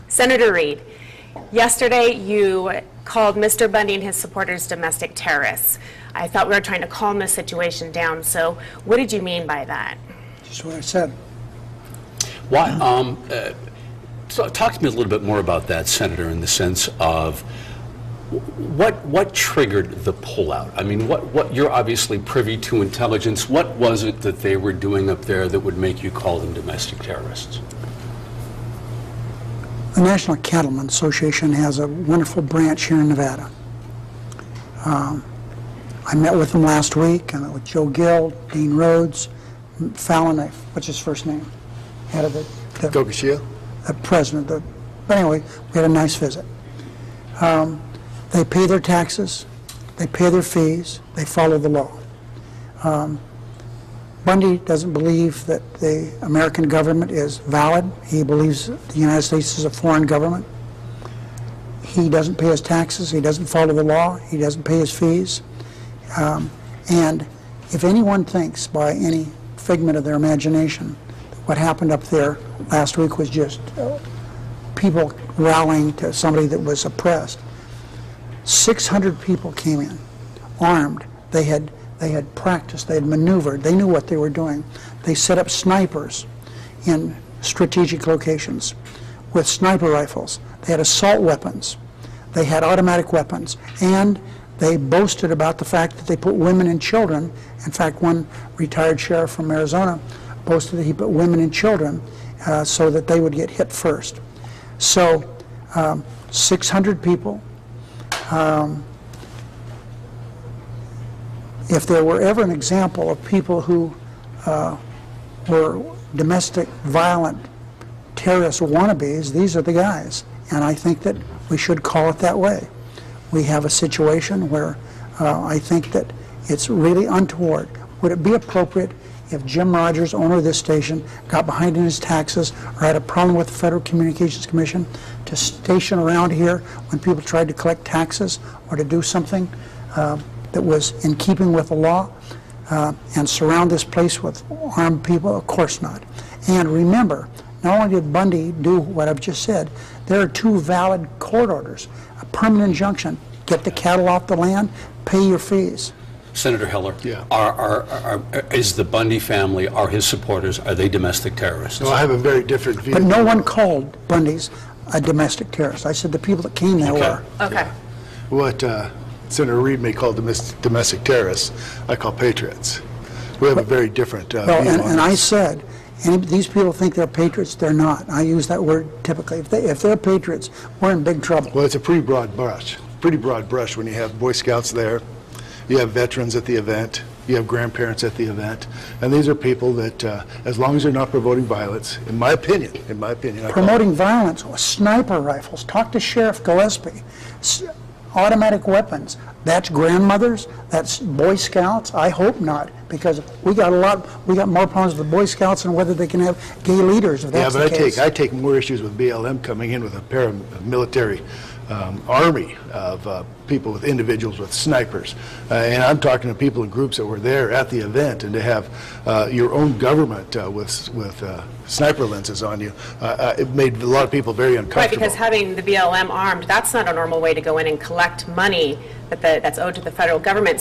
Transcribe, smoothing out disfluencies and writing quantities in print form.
Senator Reid, yesterday you called Mr. Bundy and his supporters domestic terrorists. I thought we were trying to calm the situation down, so what did you mean by that? Just what I said. Why? So talk to me a little bit more about that, Senator, in the sense of what triggered the pullout? I mean, what you're obviously privy to intelligence. What was it that they were doing up there that would make you call them domestic terrorists? The National Cattlemen's Association has a wonderful branch here in Nevada. I met with them last week. I met with Joe Gill, Dean Rhodes, Fallon, what's his first name? Head of the president. But anyway, we had a nice visit. They pay their taxes, they pay their fees, they follow the law. Bundy doesn't believe that the American government is valid. He believes the United States is a foreign government. He doesn't pay his taxes, he doesn't follow the law, he doesn't pay his fees. And if anyone thinks by any figment of their imagination that what happened up there last week was just people rallying to somebody that was oppressed, 600 people came in, armed. They had practiced, they had maneuvered, they knew what they were doing. They set up snipers in strategic locations with sniper rifles. They had assault weapons. They had automatic weapons. And they boasted about the fact that they put women and children. In fact, one retired sheriff from Arizona boasted that he put women and children so that they would get hit first. So 600 people. If there were ever an example of people who were domestic violent terrorist wannabes, these are the guys. And I think that we should call it that way. We have a situation where I think that it's really untoward. Would it be appropriate if Jim Rogers, owner of this station, got behind in his taxes or had a problem with the Federal Communications Commission to station around here when people tried to collect taxes or to do something that was in keeping with the law and surround this place with armed people? Of course not. And remember, not only did Bundy do what I've just said, there are two valid court orders, a permanent injunction, get the cattle off the land, pay your fees. Senator Heller, Yeah. is the Bundy family, are his supporters, are they domestic terrorists? No, I have a very different view. But no one called Bundy's a domestic terrorist. I said the people that came there were. Okay. What Senator Reid may call domestic terrorists, I call patriots. We have a very different view on And I this. said, these people think they're patriots, they're not. I use that word typically. If they're patriots, we're in big trouble. Well, it's a pretty broad brush when you have Boy Scouts there, you have veterans at the event, you have grandparents at the event, and these are people that, as long as they're not promoting violence, in my opinion, Promoting violence with sniper rifles. Talk to Sheriff Gillespie. Automatic weapons. That's grandmothers. That's Boy Scouts. I hope not, because we got more problems with Boy Scouts than whether they can have gay leaders. If that's the case. I take more issues with BLM coming in with a paramilitary army of people, with individuals with snipers, and I'm talking to people in groups that were there at the event, and to have your own government with sniper lenses on you, it made a lot of people very uncomfortable. Right, because having the BLM armed, that's not a normal way to go in and collect money that's owed to the federal government.